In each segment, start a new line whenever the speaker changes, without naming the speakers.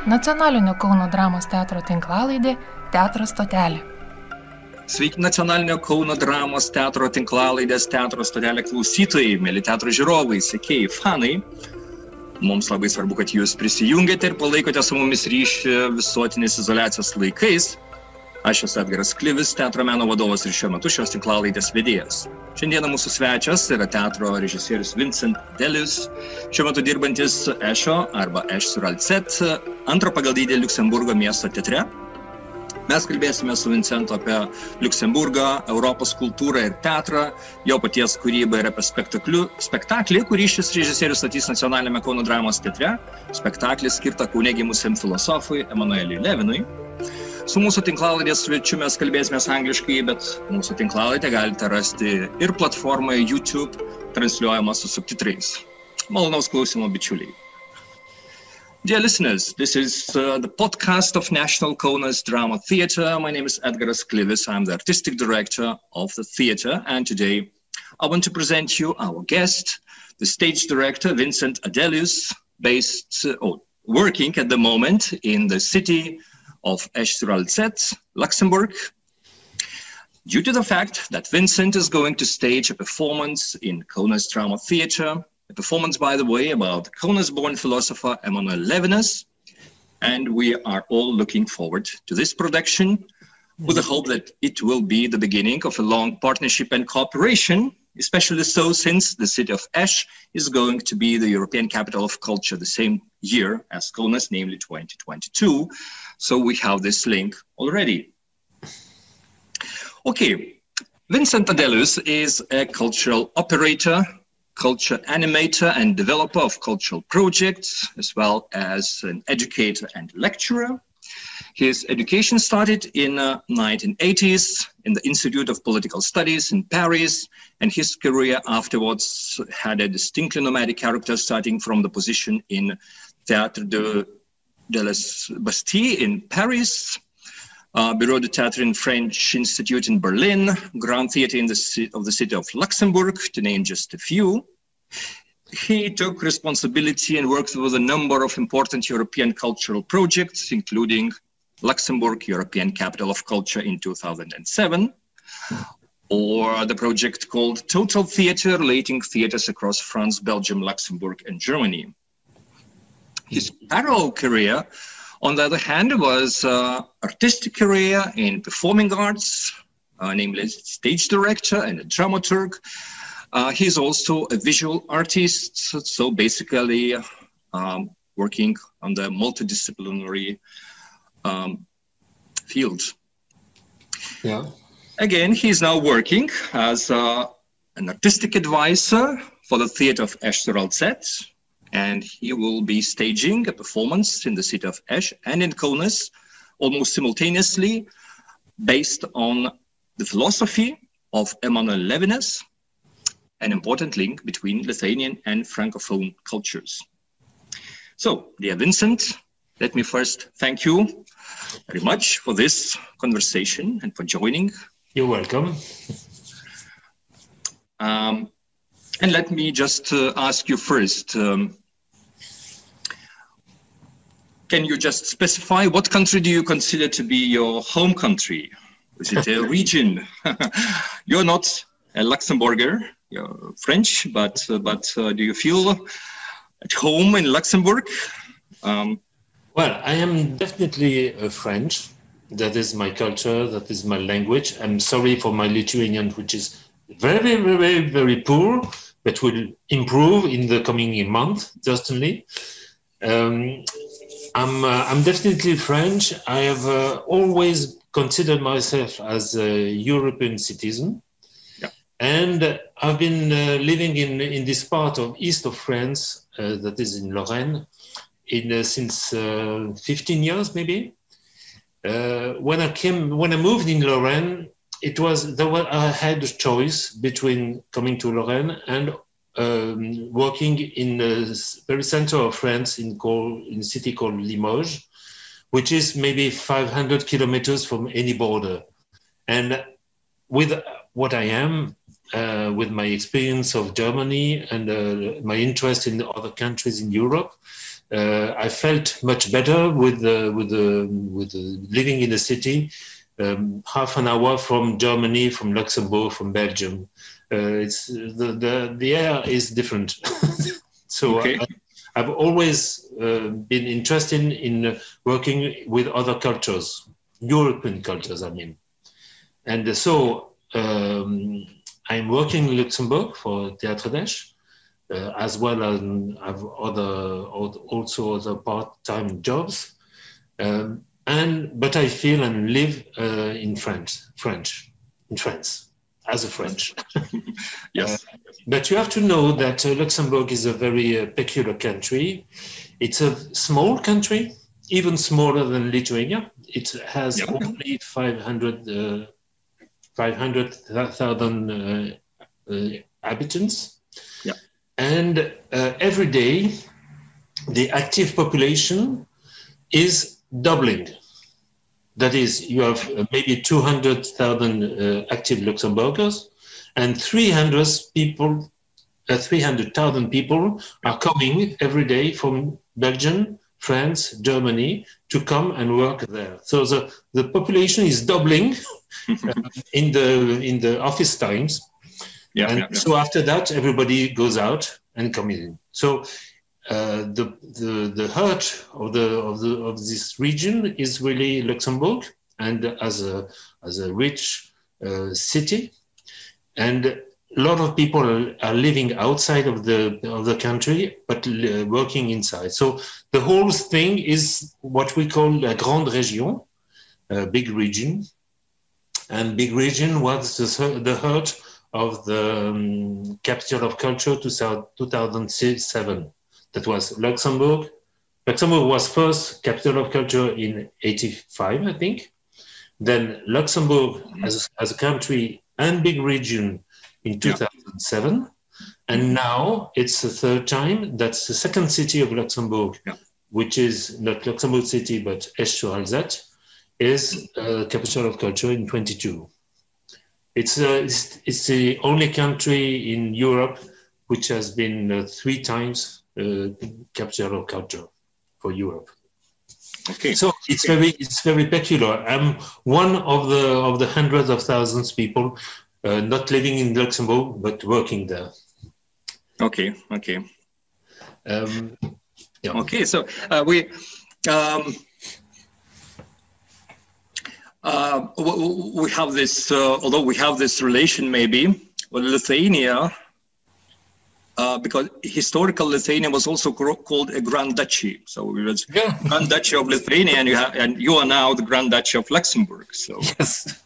Nacionalinio Kauno dramos teatro tinklalaidė Teatro stotelė.
Sveiki Nacionalinio Kauno dramos teatro tinklalaidės Teatro stotelė klausytojai, mėly teatro žiūrovai, sekėjai, fanai. Mums labai svarbu, kad jūs prisijungėte ir palaikote su mumis ryšį visuotinės izoliacijos laikais. Aš esu Edgaras Klivis, Teatro meno vadovas ir šiuo metu šios tinklalaidės vedėjas. Šiandieną mūsų svečias yra teatro režisierius Vincent Adelus, šiuo metu dirbantis Ešo arba Ešo ir Alzeto, antro pagal dydį Liuksemburgo miesto teatre. Mes kalbėsime su Vincentu apie Liuksemburgą, Europos kultūrą ir teatrą, jo paties kūrybą ir apie spektaklį, kurį šis režisierius statys Nacionaliniame Kauno dramos teatre, spektaklį skirtą Kaune gimusiam filosofui Emanueliui Levinui. Su mūsų tinklalaidės svečiu mes kalbėsime angliškai, bet mūsų tinklalaidę galite rasti ir platformoje YouTube, transliuojama su subtitrais. Malonaus klausymo, bičiuliai. Dear listeners, this is the podcast of National Kaunas Drama Theatre. My name is Edgaru Kliviu. I'm the artistic director of the theatre, and today I want to present you our guest, the stage director Vincent Adelus, working at the moment in the city of Ešo, Luxembourg, due to the fact that Vincent is going to stage a performance in Kaunas Drama Theatre, a performance, by the way, about Kaunas-born philosopher Emanuelį Leviną, and we are all looking forward to this production with the hope that it will be the beginning of a long partnership and cooperation, especially so since the city of Ešo is going to be the European capital of culture the same year as Kaunas, namely 2022. So we have this link already. Okay, Vincent Adelus is a cultural operator, culture animator and developer of cultural projects, as well as an educator and lecturer. His education started in the 1980s in the Institute of Political Studies in Paris, and his career afterwards had a distinctly nomadic character, starting from the position in Teatro de la Bastille in Paris, Bureau de Théâtre in French Institute in Berlin, Grand Theatre of the city of Luxembourg, to name just a few. He took responsibility and worked with a number of important European cultural projects, including Luxembourg, European Capital of Culture in 2007, or the project called Total Theatre, relating theatres across France, Belgium, Luxembourg, and Germany. His parallel career, on the other hand, was artistic career in performing arts, namely stage director and a dramaturg. He's also a visual artist, so basically working on the multidisciplinary field.
Yeah.
Again, he's now working as an artistic advisor for the theatre of Ešo, and he will be staging a performance in the city of Ešo and in Kaunas almost simultaneously, based on the philosophy of Emanuelį Leviną, an important link between Lithuanian and Francophone cultures. So, dear Vincent, let me first thank you very much for this conversation and for joining.
You're welcome.
And let me just ask you first, can you just specify what country do you consider to be your home country? Is it a region? You're not a Luxembourger, you're French, but do you feel at home in Luxembourg?
Well, I am definitely French. That is my culture, that is my language. I'm sorry for my Lithuanian, which is very, very, very poor, but will improve in the coming month, certainly. I'm definitely French. I have always considered myself as a European citizen.
Yeah.
And I've been living in this part of east of France, that is in Lorraine, since 15 years maybe. When I moved in Lorraine, I had a choice between coming to Lorraine and working in the very center of France in a city called Limoges, which is maybe 500 kilometers from any border. And with what I am, with my experience of Germany and my interest in other countries in Europe, I felt much better with living in the city, half an hour from Germany, from Luxembourg, from Belgium. It's the air is different. So
okay.
I've always been interested in working with other cultures, European cultures, I mean. And so I'm working in Luxembourg for Teatro, as well as I've also other part-time jobs. But I feel and live in France, as a French.
Yes.
But you have to know that Luxembourg is a very peculiar country. It's a small country, even smaller than Lithuania. It has only 500,000 inhabitants.
Yeah.
And every day, the active population is doubling. That is, you have maybe 200,000 active Luxembourgers, and 300,000 people are coming every day from Belgium, France, Germany to come and work there. So the population is doubling in the office times. So after that, everybody goes out and comes in. So the heart of this region is really Luxembourg, and as a rich city, and a lot of people are living outside of the country, but working inside. So the whole thing is what we call la grande région, a big region, and big region was the heart of the capital of culture 2007. That was Luxembourg. Luxembourg was first capital of culture in 85, I think. Then Luxembourg as a country and big region in 2007. And now it's the third time. That's the second city of Luxembourg, which is not Luxembourg City, but Ešo Alzeto, is capital of culture in 22. It's the only country in Europe which has been 3 times capital of culture for Europe.
Okay.
So it's very peculiar. I'm one of the hundreds of thousands of people not living in Luxembourg but working there.
Okay. Okay. So we have this. Although we have this relation, maybe with Lithuania. Because historical Lithuania was also called a Grand Duchy. So it was Grand Duchy of Lithuania, and you are now the Grand Duchy of Luxembourg. So
yes.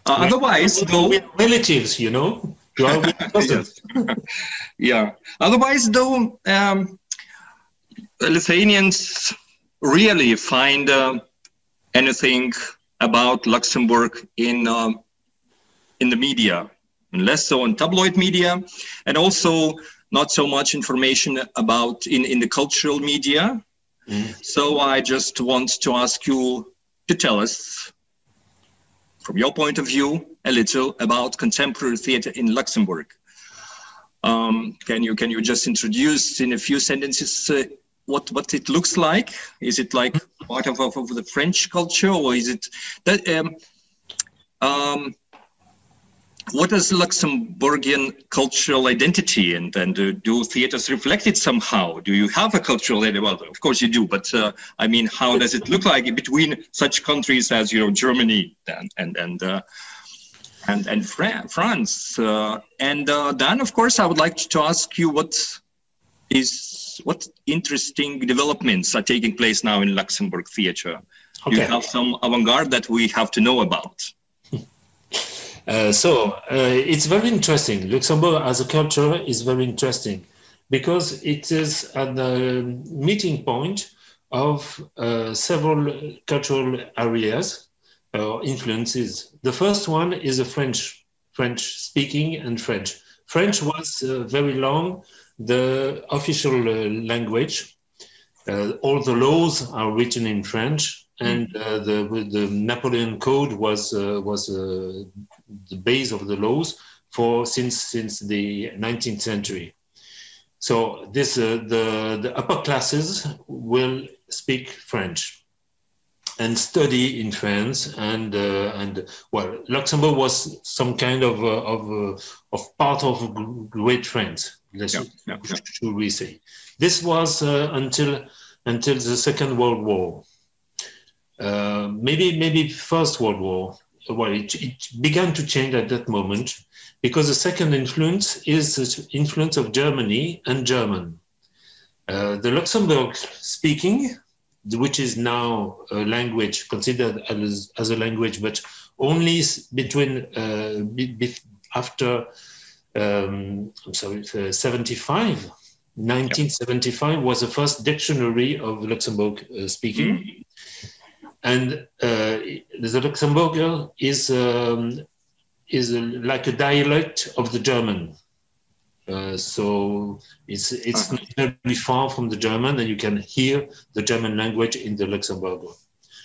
Otherwise, though,
we're relatives, you know. You are cousins.
Yeah. Otherwise, though, Lithuanians really find anything about Luxembourg in the media. And less so in tabloid media, and also not so much information about in the cultural media. So I just want to ask you to tell us, from your point of view, a little about contemporary theater in Luxembourg. Can you just introduce in a few sentences what it looks like? Is it like part of the French culture, or is it that? What is Luxembourgian cultural identity, and do theaters reflect it somehow? Do you have a cultural identity? Well, of course you do, but I mean, how does it look like between such countries as Germany and France? And then, of course, I would like to ask you what interesting developments are taking place now in Luxembourg theater. Okay. Do you have some avant-garde that we have to know about?
It's very interesting. Luxembourg as a culture is very interesting because it is at the meeting point of several cultural areas or influences. The first one is a French speaking and French. French was very long the official language. All the laws are written in French. And the Napoleon Code was the base of the laws since the 19th century. So this the upper classes will speak French and study in France, and well, Luxembourg was some kind of part of Great France. Should we say? This was until the Second World War. Maybe First World War. Well, it began to change at that moment, because the second influence is the influence of Germany and German. The Luxembourg speaking, which is now a language considered as a language, but only between after 75. 1975 was the first dictionary of Luxembourg speaking. And the Luxembourger is like a dialect of the German. So it's not very far from the German, and you can hear the German language in the Luxembourger.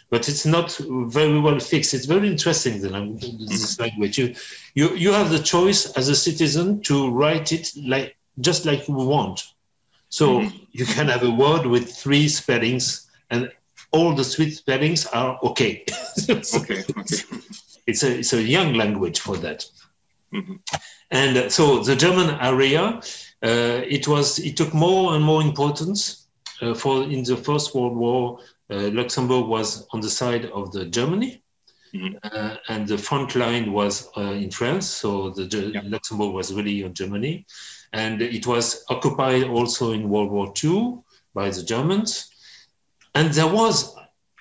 But it's not very well fixed. It's very interesting, this language. You have the choice as a citizen to write it just like you want. So you can have a word with 3 spellings, and all the 3 spellings are okay.
Okay.
It's a young language for that. And so the German area, it took more and more importance. In the First World War, Luxembourg was on the side of the Germany, and the front line was in France. So Luxembourg was really on Germany, and it was occupied also in World War II by the Germans. And there was,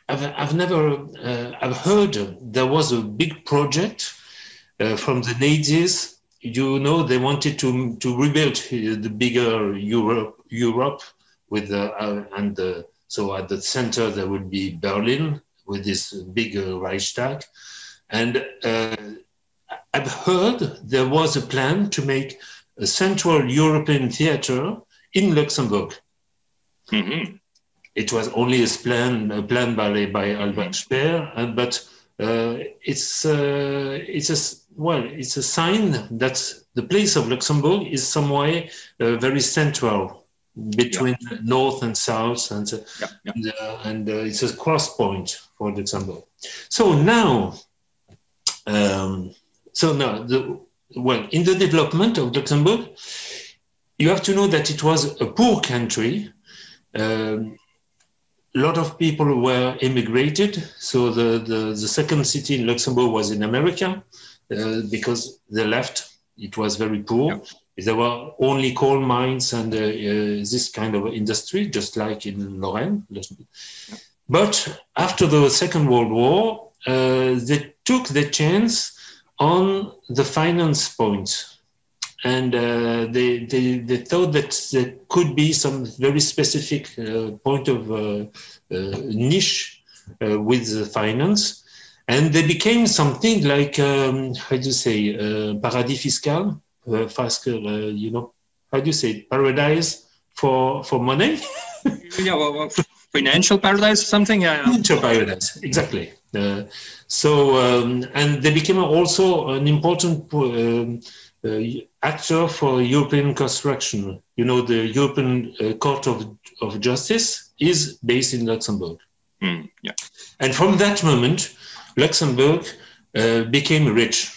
I've heard there was a big project from the Nazis. You know, they wanted to rebuild the bigger Europe with so at the center there would be Berlin with this big Reichstag. And I've heard there was a plan to make a Central European theater in Luxembourg. It was only a plan by Albert Speer, but it's a sign that the place of Luxembourg is some way very central between north and south, and it's a cross point for Luxembourg. So now, in the development of Luxembourg, you have to know that it was a poor country. A lot of people were immigrated. So the second city in Luxembourg was in America, because they left. It was very poor. There were only coal mines and this kind of industry, just like in Lorraine. But after the Second World War, they took the chance on the finance point. And they thought that there could be some very specific point of niche with the finance. And they became something like, paradis fiscal, you know, how do you say it? Paradise for money?
Financial paradise, something?
Financial paradise, exactly. And they became also an important actor for European construction. You know, the European Court of Justice is based in Luxembourg. And from that moment, Luxembourg became rich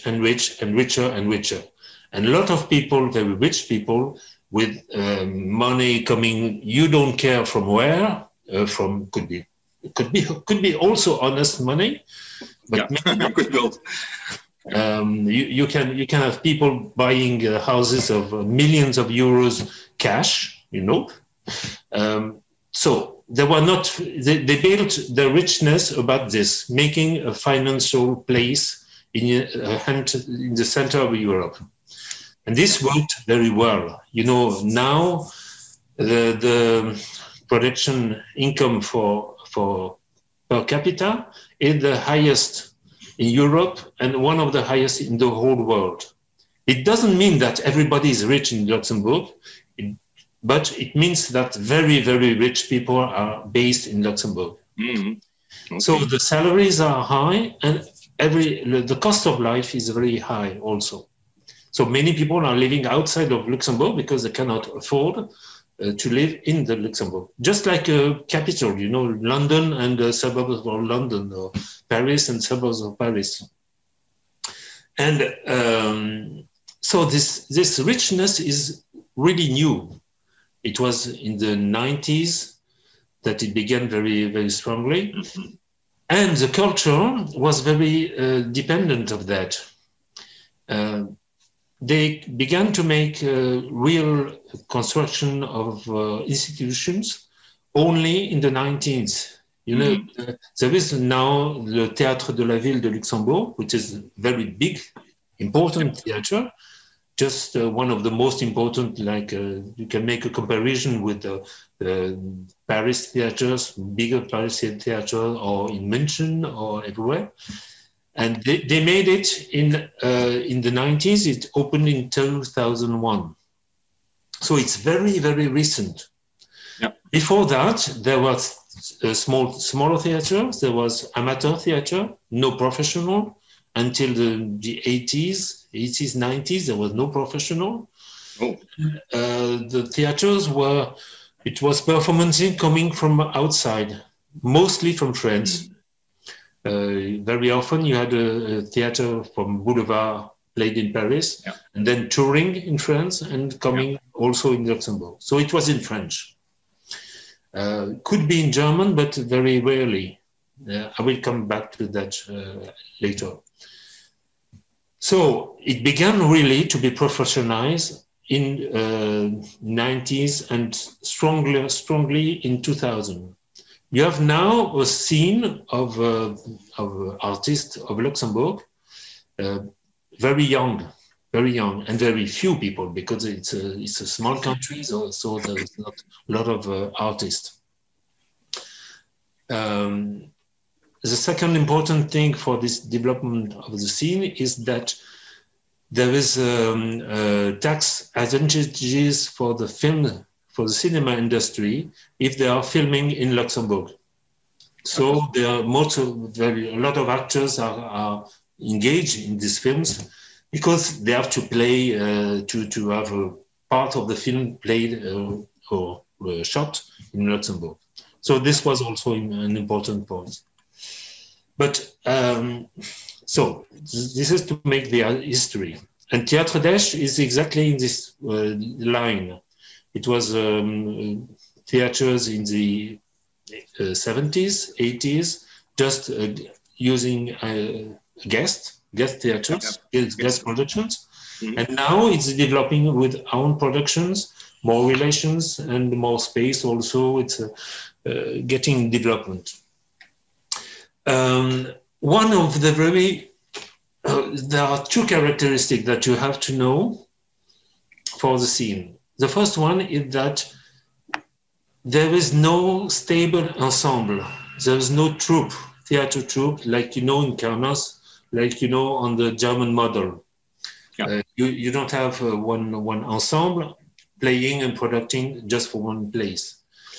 and rich and richer and richer. And a lot of people, very rich people, with money coming, you don't care from where, could be also honest money, but you can have people buying houses of millions of euros cash, you know. So they built their richness about this, making a financial place in the center of Europe. And this worked very well. You know, now the production income for per capita is the highest in Europe and one of the highest in the whole world. It doesn't mean that everybody is rich in Luxembourg, but it means that very, very rich people are based in Luxembourg. Okay. So the salaries are high, and the cost of life is very high also. So many people are living outside of Luxembourg because they cannot afford to live in the Luxembourg. Just like a capital, you know, London and the suburbs of London, or Paris and suburbs of Paris. And so this richness is really new. It was in the 90s that it began very, very strongly. Mm-hmm. And the culture was very dependent of that. They began to make real construction of institutions only in the 19th. You know, there is now the Théâtre de la Ville de Luxembourg, which is a very big, important theater, just one of the most important, like you can make a comparison with the Paris theaters, bigger Paris theater, or in München or everywhere. And they made it in the 90s. It opened in 2001. So it's very, very recent. Yep. Before that, there was smaller theaters. There was amateur theater, no professional. Until the 80s, 90s, there was no professional. Oh. The theaters it was performances coming from outside, mostly from France. Very often you had a theater from Boulevard played in Paris, yeah, and then touring in France and coming also in Luxembourg. So it was in French. Could be in German, but very rarely. I will come back to that later. So it began really to be professionalized in 90s and strongly in 2000. You have now a scene of artists of Luxembourg, very young, and very few people because it's a small country, so there's not a lot of artists. The second important thing for this development of the scene is that there is tax advantages for the cinema industry if they are filming in Luxembourg. So there are a lot of actors are engaged in these films because they have to play to have a part of the film played or shot in Luxembourg. So this was also an important point. But so this is to make the history. And Théâtre d'Esch is exactly in this line. It was theaters in the 70s, 80s, just using guest theaters, guest productions. Mm-hmm. And now it's developing with own productions, more relations and more space also. It's getting development. One of the there are two characteristics that you have to know for the scene. The first one is that there is no stable ensemble. There is no troupe, theater troupe, like you know in Kaunas, like you know on the German model. Yeah. You don't have one ensemble playing and producing just for one place.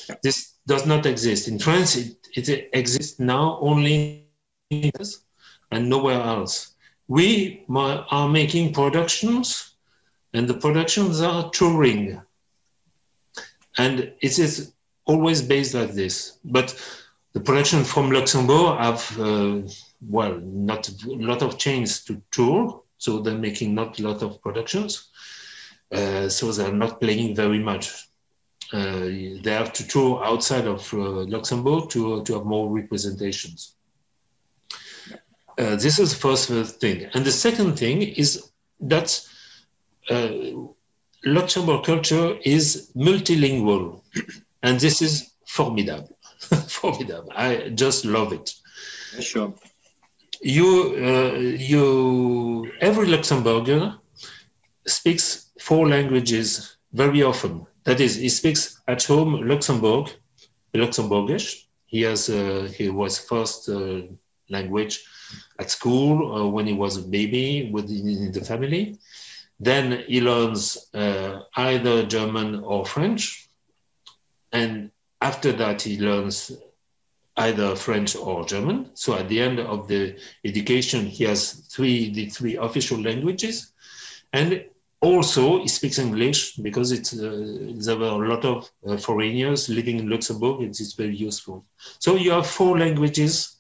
Yeah. This does not exist. In France, it exists now only in France and nowhere else. We are making productions, and the productions are touring. And it is always based like this. But the production from Luxembourg have, not a lot of chains to tour, so they're making not a lot of productions. So they're not playing very much. They have to tour outside of Luxembourg to have more representations. This is the first thing. And the second thing is that Luxembourg culture is multilingual. And this is formidable. Formidable. I just love it.
Sure.
Every Luxembourger speaks 4 languages very often. That is, he speaks at home Luxembourgish. He was first language at school when he was a baby within the family. Then he learns either German or French. And after that, he learns either French or German. So at the end of the education, he has the three official languages. And also he speaks English because there were a lot of foreigners living in Luxembourg, and it's very useful. So you have 4 languages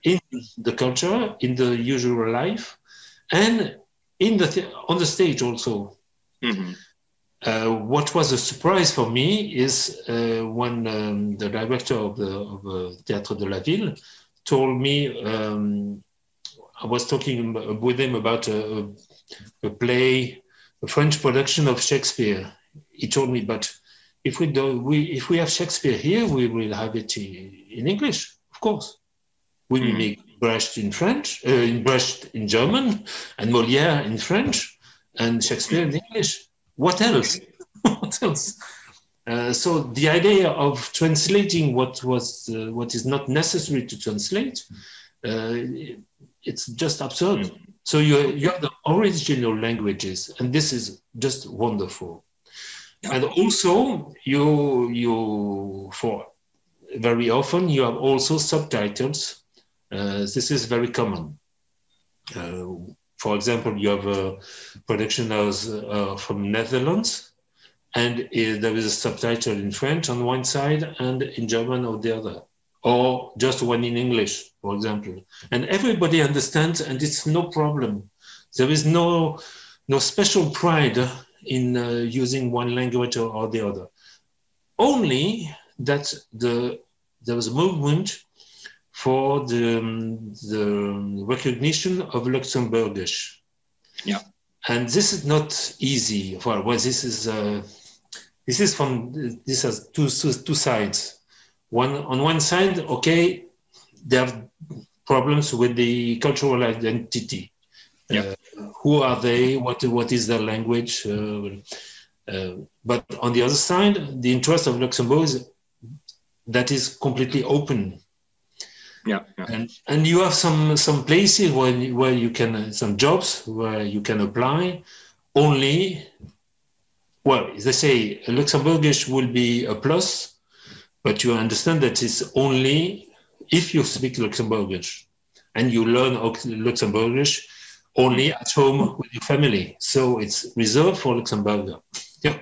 in the culture, in the usual life, and on the stage also. Mm-hmm. What was a surprise for me is when the director of the Teatro de la Ville told me, I was talking with him about a play, a French production of Shakespeare. He told me, but if we have Shakespeare here, we will have it in English, of course. We will make Brecht in French, Brecht in German, and Molière in French, and Shakespeare in English. What else? What else? So the idea of translating what is not necessary to translate, it's just absurd. So you have the original languages, and this is just wonderful. And also, for very often you have also subtitles. This is very common. For example, you have a production house from Netherlands, and there is a subtitle in French on one side and in German on the other, or just one in English, for example. And everybody understands, and it's no problem. There is no special pride in using one language or the other. Only that there was a movement for the recognition of Luxemburgish. Yeah. And this is not easy. Well, this has two sides. On one side, okay, there are problems with the cultural identity. Yeah. Who are they? What is their language? But on the other side, the interest of Luxembourg is that is completely open. Yeah, yeah. And you have some places where you can, some jobs where you can apply only. Well, they say Luxembourgish will be a plus, but you understand that it's only if you speak Luxembourgish, and you learn Luxembourgish only at home with your family. So it's reserved for Luxembourger. Yeah,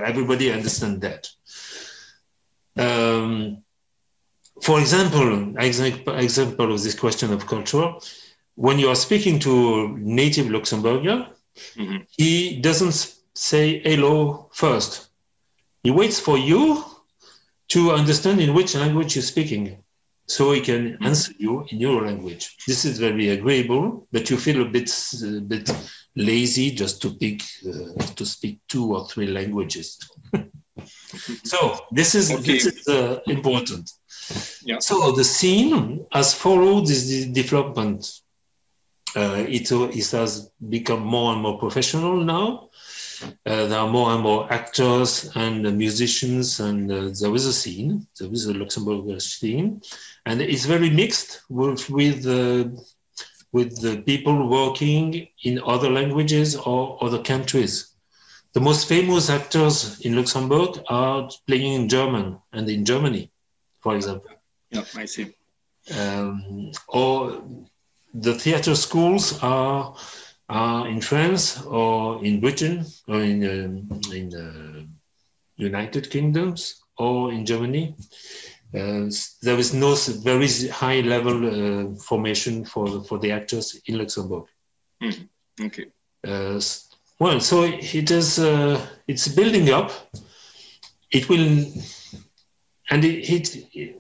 everybody understand that. For example of this question of culture, when you are speaking to a native Luxembourger, he doesn't say hello first. He waits for you to understand in which language you're speaking, so he can answer you in your language. This is very agreeable, but you feel a bit lazy just to speak 2 or 3 languages. So this is important. Yeah. So the scene has followed this development. It has become more and more professional now. There are more and more actors and musicians, and there is a scene. There is a Luxembourg scene, and it's very mixed with the people working in other languages or other countries. The most famous actors in Luxembourg are playing in German and in Germany, for example.
Yeah, I see.
Or the theater schools are in France or in Britain or in United Kingdoms or in Germany. There is no very high level formation for the actors in Luxembourg.
Mm-hmm. Okay.
Well, so it is. It's building up. It will, and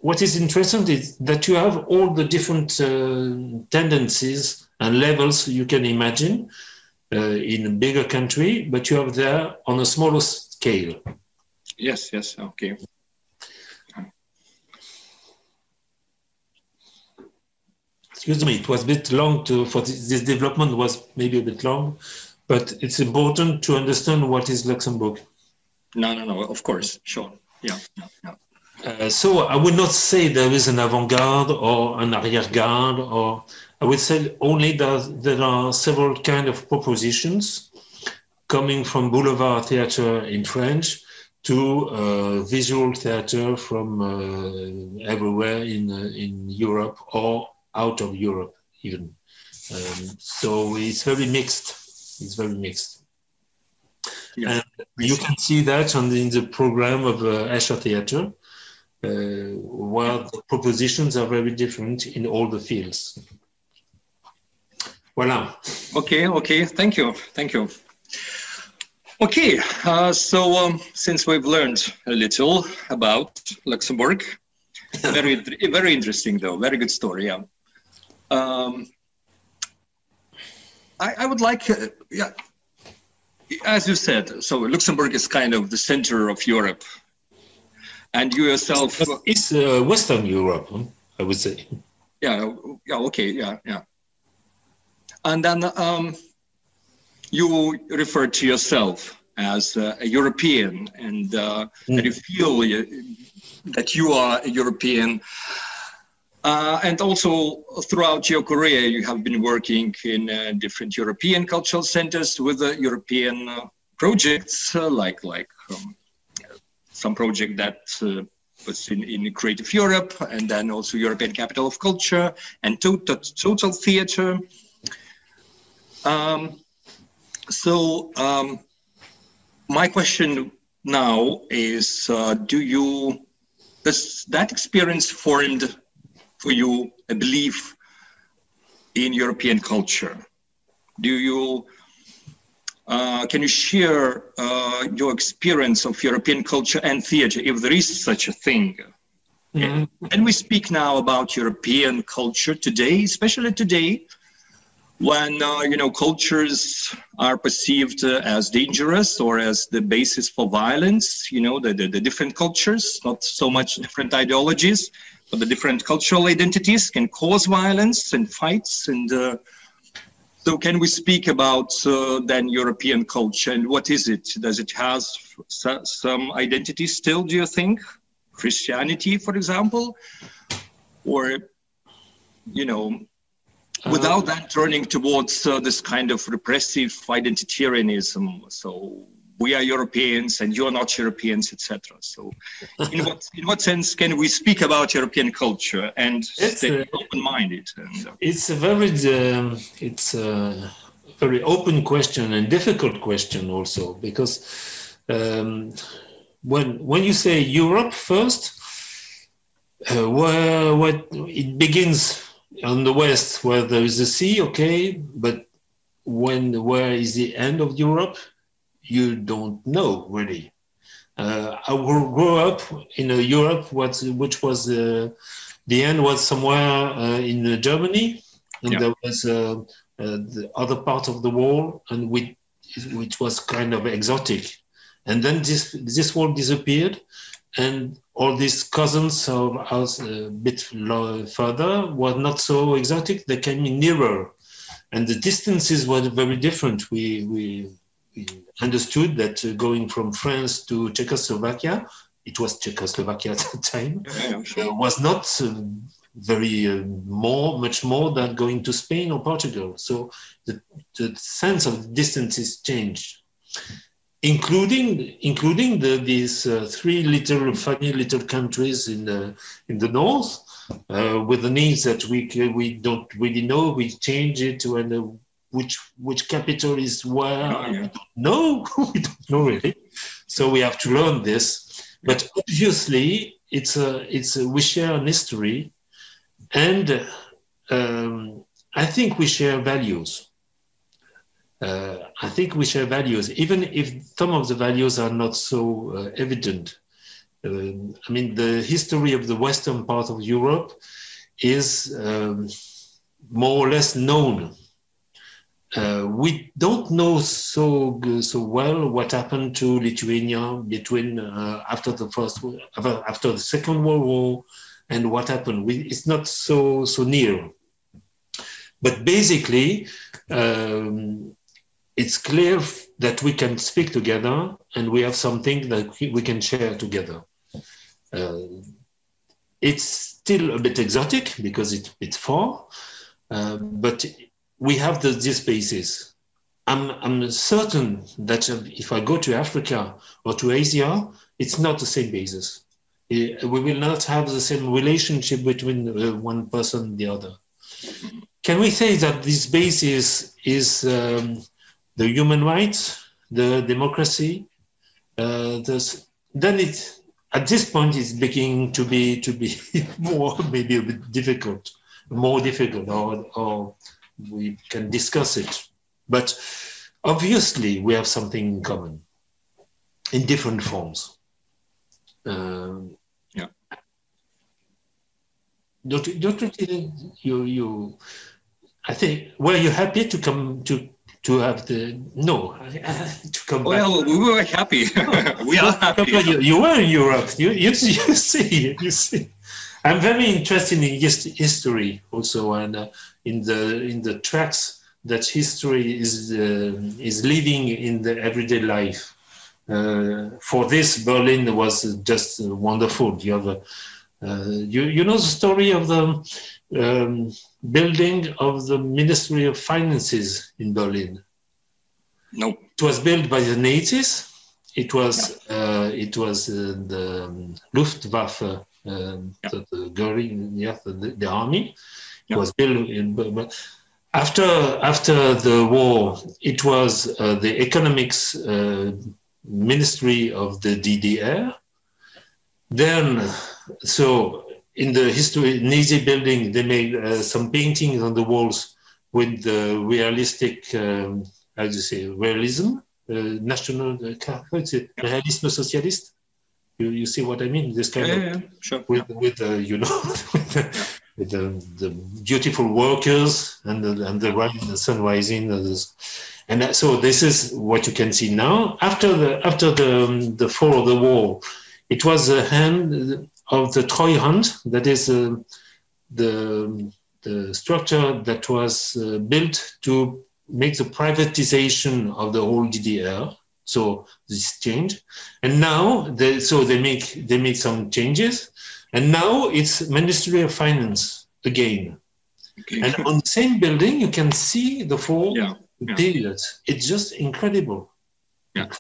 what is interesting is that you have all the different tendencies and levels you can imagine in a bigger country, but you have there on a smaller scale.
Yes. Okay.
Excuse me, it was a bit long for this development was maybe a bit long. But it's important to understand what is Luxembourg.
No, of course, sure. Yeah.
So I would not say there is an avant-garde or an arrière-garde, or I would say only that there are several kind of propositions coming from boulevard theater in French to visual theater from everywhere in Europe or out of Europe even. So it's very mixed. It's very mixed. Yeah. And you can see that in the program of Ešo Theater, where the propositions are very different in all the fields. Voilà.
Okay, thank you. Okay, so since we've learned a little about Luxembourg, very interesting though, very good story. Yeah. I would like, as you said, so Luxembourg is kind of the center of Europe, and you yourself.
It's Western Europe, I would say.
Yeah. Okay. And then you refer to yourself as a European, and you feel that you are a European. And also throughout your career, you have been working in different European cultural centers with European projects, like some project that was in Creative Europe, and then also European Capital of Culture and Total Theatre. So my question now is, does that experience formed for you a belief in European culture? Can you share your experience of European culture and theatre, if there is such a thing? Mm-hmm. And we speak now about European culture today, especially today, when cultures are perceived as dangerous or as the basis for violence. The different cultures, not so much different ideologies, but the different cultural identities can cause violence and fights. And so can we speak about then European culture, and what is it? Does it have some identity still, do you think? Christianity, for example? Or, without that turning towards this kind of repressive identitarianism, so we are Europeans and you are not Europeans, etc. So, in what sense can we speak about European culture and stay open-minded?
It's a very open question and difficult question also, because when you say Europe first, what it begins on the west, where there is the sea, okay, but where is the end of Europe? You don't know really. I grew up in Europe, which was the end was somewhere in Germany, and there was the other part of the world, and which was kind of exotic. And then this world disappeared, and all these cousins of us a bit further were not so exotic. They came in nearer, and the distances were very different. We understood that going from France to Czechoslovakia, it was Czechoslovakia at the time, was not much more than going to Spain or Portugal. So the sense of distances changed, including these three funny little countries in the north, with the names that we don't really know. We change it to which capital is where. We don't know. We don't know really. So we have to learn this. But obviously, we share an history, and I think we share values. Even if some of the values are not so evident. The history of the western part of Europe is more or less known. We don't know so well what happened to Lithuania between after the Second World War, and what happened. It's not so near. But basically, it's clear that we can speak together, and we have something that we can share together. It's still a bit exotic because it's far, but we have this basis. I'm certain that if I go to Africa or to Asia, it's not the same basis. We will not have the same relationship between one person and the other. Can we say that this basis is the human rights, the democracy? Then it, at this point, it's beginning to be more, maybe a bit difficult, or we can discuss it. But obviously, we have something in common in different forms. Don't you I think, were you happy to come to have the, no, to come back?
Well, we were happy. We are happy.
You were in Europe. You see. I'm very interested in history also, and in the tracks that history is living in the everyday life. For this, Berlin was just wonderful. You have you know the story of the building of the Ministry of Finances in Berlin?
No.
It was built by the Nazis. It was the Luftwaffe, the army. It was built in. After the war, it was the economics ministry of the DDR. Then, so in the history Nazi building, they made some paintings on the walls with the realistic, how do you say, realism, national, realisme socialiste. You see what I mean? This kind of,
sure.
With you know, with the beautiful workers and the sun rising, and so this is what you can see now. After the fall of the war, it was the hand of the Treuhand, that is the structure that was built to make the privatization of the whole DDR. So this changed, and now they made some changes, and now it's Ministry of Finance again. Okay. And on the same building, you can see the four periods. It's just incredible.
Yeah.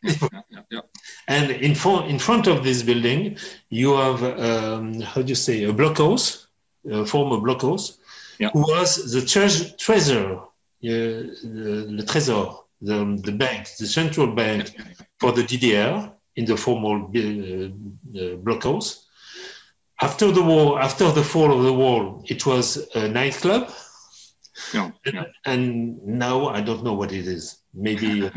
And in front of this building, you have how do you say, a blockhouse, a former blockhouse, who was the treasurer, the trésor, the bank, the central bank for the DDR in the former blockhouse. After the war, after the fall of the wall, it was a nightclub. And now I don't know what it is. Maybe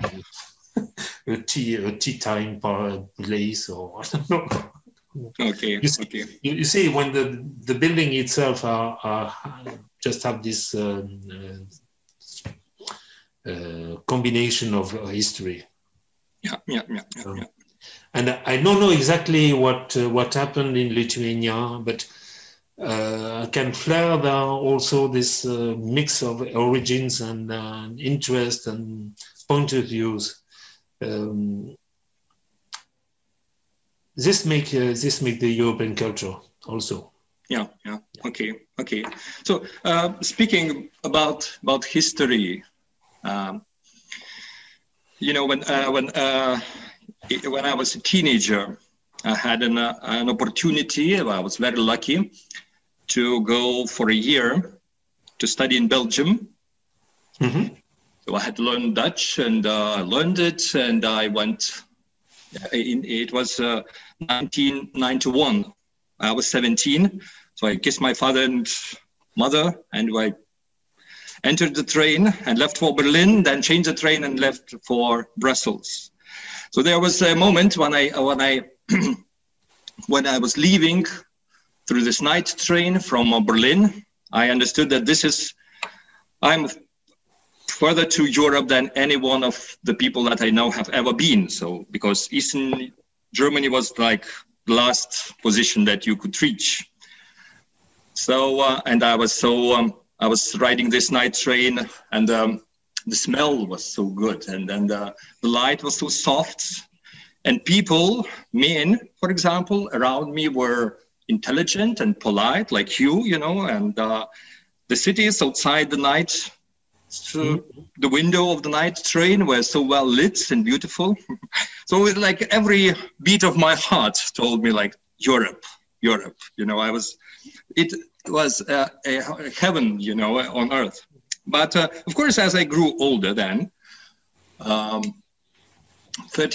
a tea time place, or I don't know.
Okay.
You see, when the building itself just have this combination of history. And I don't know exactly what happened in Lithuania, but I can flare down also this mix of origins and interest and point of views. This make the European culture also.
Okay. So speaking about history, you know, when I was a teenager, I had an opportunity. I was very lucky to go for a year to study in Belgium.
Mm-hmm.
So I had learned Dutch, and I learned it, and I went. It was 1991. I was 17, so I kissed my father and mother, and I entered the train and left for Berlin, then changed the train and left for Brussels. So there was a moment when I was leaving through this night train from Berlin, I understood that I'm further to Europe than any one of the people that I know have ever been. So because Eastern Germany was like the last position that you could reach. So and I was riding this night train, and the smell was so good, and the light was so soft, and people, men, for example, around me were intelligent and polite, like you know, and the cities outside the night So the window of the night train were so well lit and beautiful. So it, like every beat of my heart told me like Europe. You know, it was a heaven, you know, on earth. But of course, as I grew older then, 30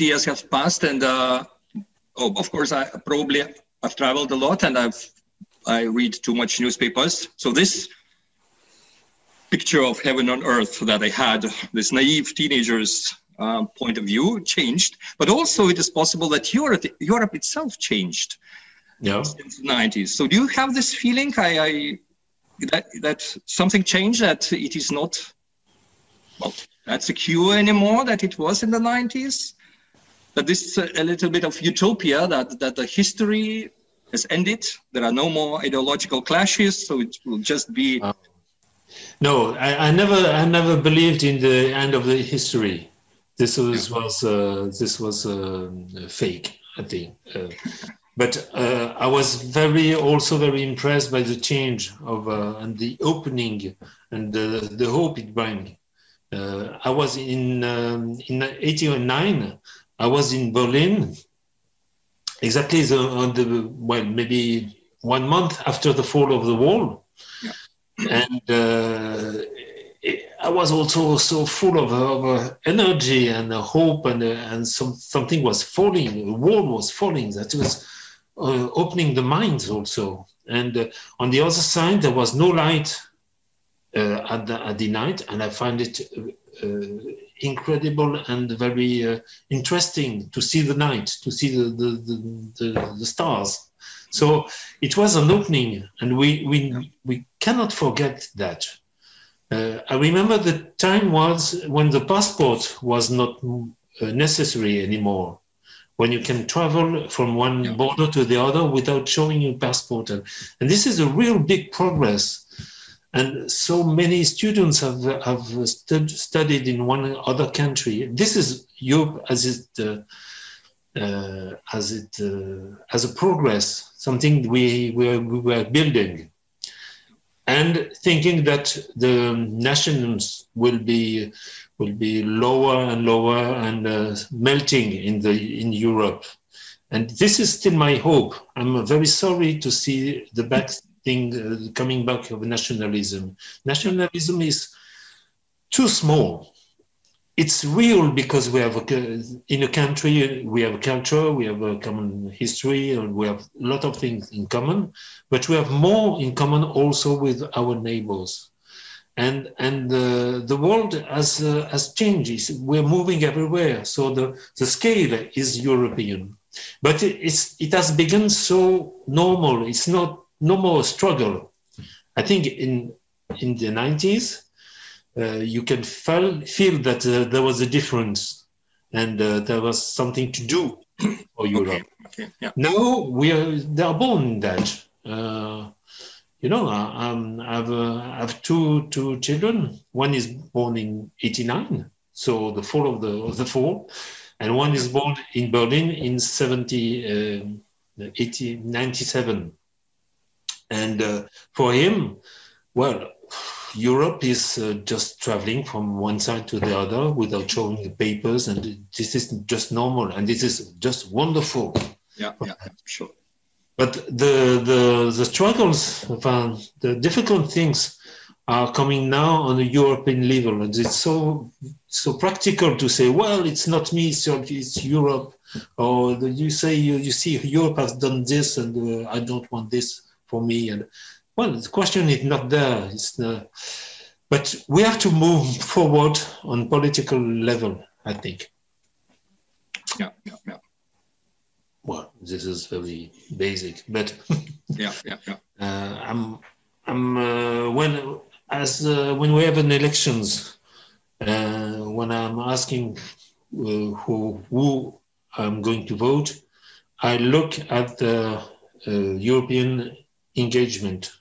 years have passed, and of course, I've traveled a lot, and I read too much newspapers. So this picture of heaven on earth that I had, this naive teenager's point of view, changed. But also, it is possible that Europe itself changed since the 90s. So, do you have this feeling that something changed? That it is not that secure anymore that it was in the 90s? That this is a little bit of utopia, that the history has ended. There are no more ideological clashes, so it will just be.
No, I never believed in the end of the history. This was fake, I think. But I was also very impressed by the change of and the opening and the hope it brought. I was in 1989. I was in Berlin, exactly maybe 1 month after the fall of the wall.
Yeah.
And I was also so full of energy and hope, and something was falling, the wall was falling, that was opening the minds also. And on the other side, there was no light at the night, and I find it incredible and very interesting to see the night, to see the stars. So it was an opening, and we cannot forget that. I remember the time was when the passport was not necessary anymore, when you can travel from one border to the other without showing your passport. And this is a real big progress. And so many students have studied in one other country. This is Europe as a progress, something we were building, and thinking that the nations will be lower and lower and melting in Europe. And this is still my hope. I'm very sorry to see the back thing coming back of nationalism. Nationalism is too small. It's real because we have in a country, we have a culture, we have a common history, and we have a lot of things in common, but we have more in common also with our neighbors. And the world has changed. We're moving everywhere. So the scale is European, but it has become so normal. It's no more struggle. I think in the 90s, you can feel that there was a difference, and there was something to do for Europe.
Okay. Yeah.
Now they are born in that. You know, I have two children. One is born in 89, so the fall of the fall, and one is born in Berlin in 97. And for him, well, Europe is just traveling from one side to the other without showing the papers, and this is just normal, and this is just wonderful.
Yeah, sure.
But the struggles, the difficult things are coming now on a European level, and it's so practical to say, well, it's not me, it's Europe, or you see Europe has done this, and I don't want this for me, and well, the question is not there. But we have to move forward on political level, I think.
Yeah.
Well, this is very basic, but
yeah.
When we have an elections, when I'm asking who I'm going to vote, I look at the European engagement.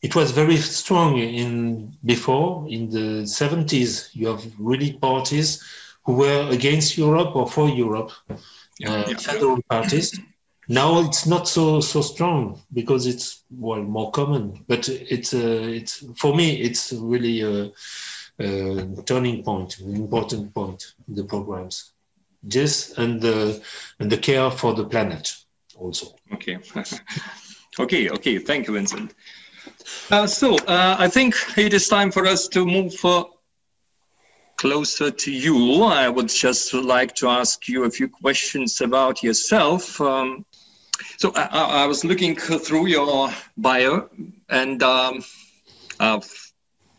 It was very strong before in the 70s. You have really parties who were against Europe or for Europe, federal parties. Now it's not so strong because it's more common. But it's for me, it's really turning point, an important point in the programs. This and the care for the planet also.
Okay. Okay. Thank you, Vincent. I think it is time for us to move closer to you. I would just like to ask you a few questions about yourself. I was looking through your bio, and I've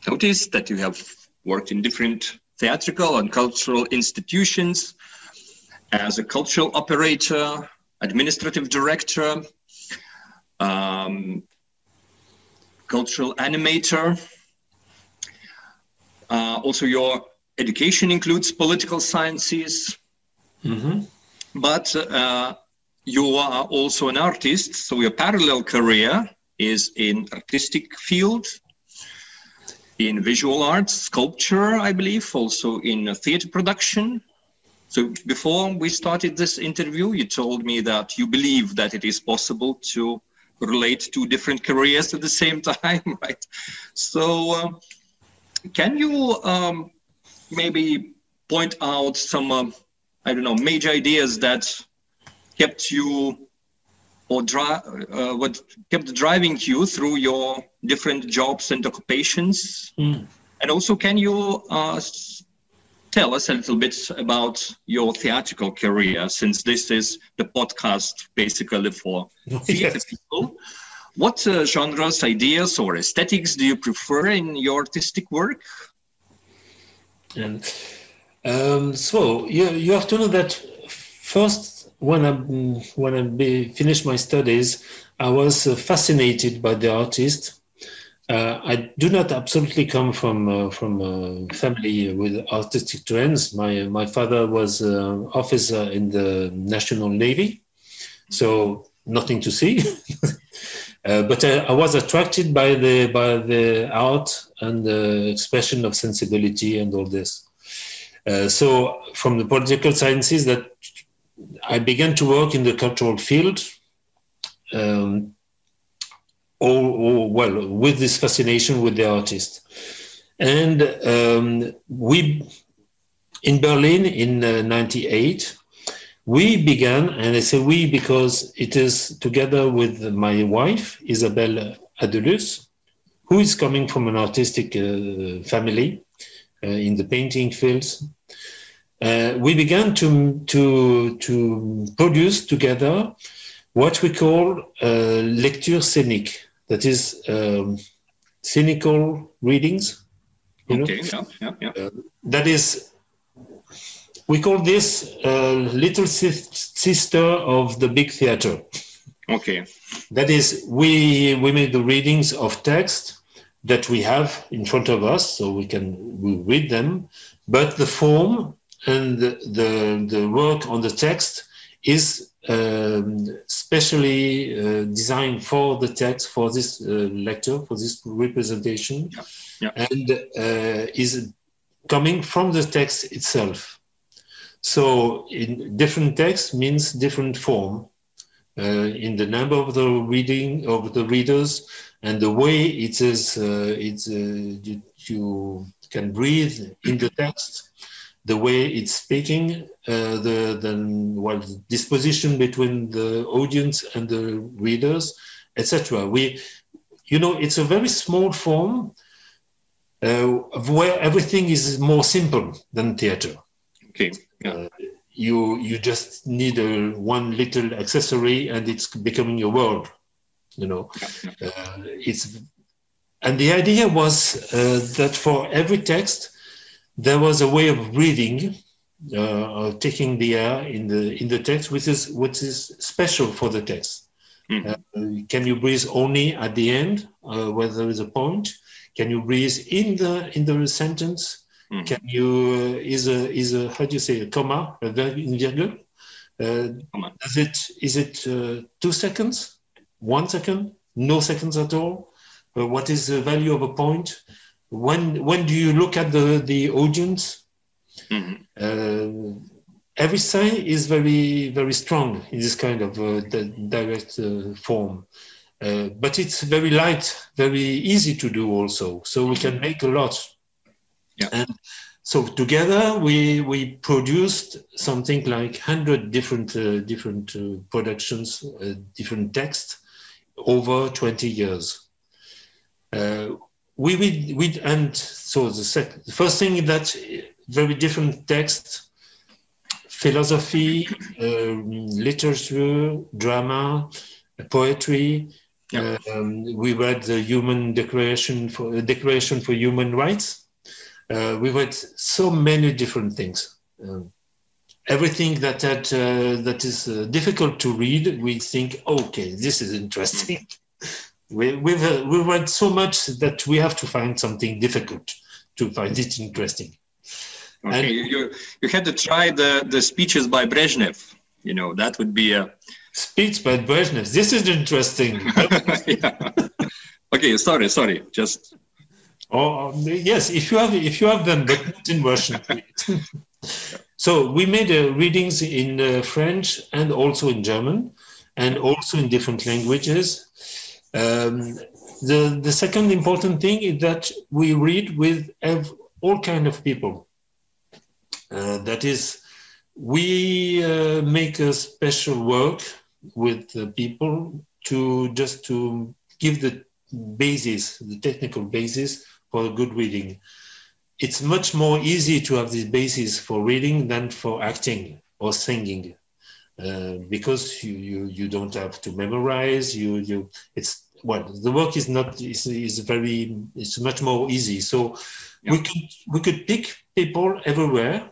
noticed that you have worked in different theatrical and cultural institutions as a cultural operator, administrative director, cultural animator. Also, your education includes political sciences, but you are also an artist, so your parallel career is in artistic field, in visual arts, sculpture, I believe, also in theater production. So before we started this interview, you told me that you believe that it is possible to relate two different careers at the same time, right? So can you maybe point out some, major ideas that kept you or what kept driving you through your different jobs and occupations? And also, can you tell us a little bit about your theatrical career, since this is the podcast basically for theater people? What genres, ideas, or aesthetics do you prefer in your artistic work?
So you have to know that first, when I finished my studies, I was fascinated by the artist. I do not absolutely come from a family with artistic trends. My father was an officer in the National Navy, so nothing to see. But I was attracted by the art and the expression of sensibility and all this. So from the political sciences, that I began to work in the cultural field, with this fascination with the artist. And we, in Berlin in 98, we began, and I say we because it is together with my wife, Isabel Adelus, who is coming from an artistic family in the painting fields. We began to produce together what we call lecture scénique, that is scenical readings.
Okay,
that is, we call this little sister of the big theater.
Okay.
That is, we make the readings of text that we have in front of us, so we read them, but the form and the work on the text is specially designed for the text, for this lecture, for this representation, and is coming from the text itself. So in different text means different form in the number of the reading of the readers and the way it is. You can breathe in the text, the way it's speaking, the disposition between the audience and the readers, etc. It's a very small form where everything is more simple than theater.
Okay.
You just need one little accessory and it's becoming your world. And the idea was that for every text there was a way of breathing, taking the air in the text, which is special for the text. Mm-hmm. Can you breathe only at the end, where there is a point? Can you breathe in the sentence? Mm-hmm. Can you is a how do you say a comma, a virgule? Is it 2 seconds, 1 second, no seconds at all? What is the value of a point? When do you look at the audience? Mm-hmm. Every sign is very, very strong in this kind of direct form. But it's very light, very easy to do also. So we can make a lot.
Yeah.
And so together we produced something like 100 different productions, different texts over 20 years. And so the first thing is that very different texts, philosophy, literature, drama, poetry.
Yeah.
We read the Declaration for Human Rights. We read so many different things. Everything that is difficult to read, we think, okay, this is interesting. We read so much that we have to find something difficult to find it interesting.
Okay,
And
you had to try the speeches by Brezhnev. You know, that would be a
speech by Brezhnev. This is interesting.
Yeah. Okay, sorry, just.
Yes, if you have them, but not in Russian. So we made readings in French and also in German, and also in different languages. The second important thing is that we read with all kind of people. That is, we make a special work with people to give the basis, the technical basis for good reading. It's much more easy to have this basis for reading than for acting or singing, because you don't have to memorize. The work is much more easy. So yeah. we could pick people everywhere.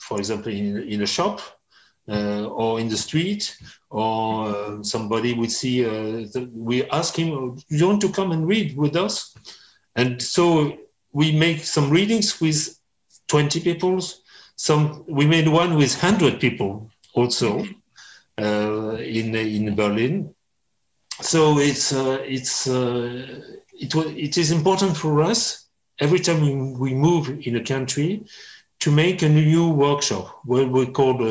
For example, in a shop or in the street, or somebody would see. We ask him, "Do you want to come and read with us?" And so we make some readings with 20 people. We made one with 100 people also in Berlin. So it is important for us every time we move in a country to make a new workshop, what we call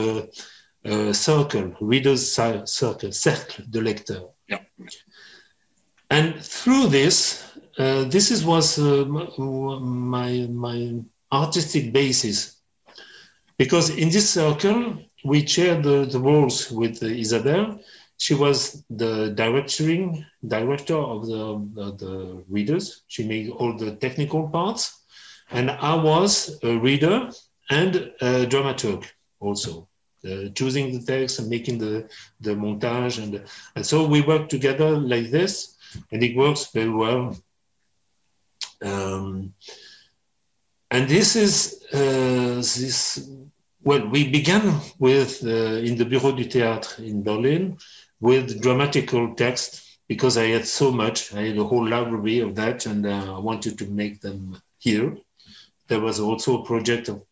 a circle, reader's circle, cercle de lecteur.
Yeah.
And through this was my artistic basis, because in this circle we shared the roles with Isabel. She was the director of the readers. She made all the technical parts, and I was a reader and a dramaturg also, choosing the text and making the montage, and so we worked together like this, and it works very well. And this is we began with in the Bureau du Théâtre in Berlin with dramatical text, because I had so much. I had a whole library of that, and I wanted to make them here. There was also a project of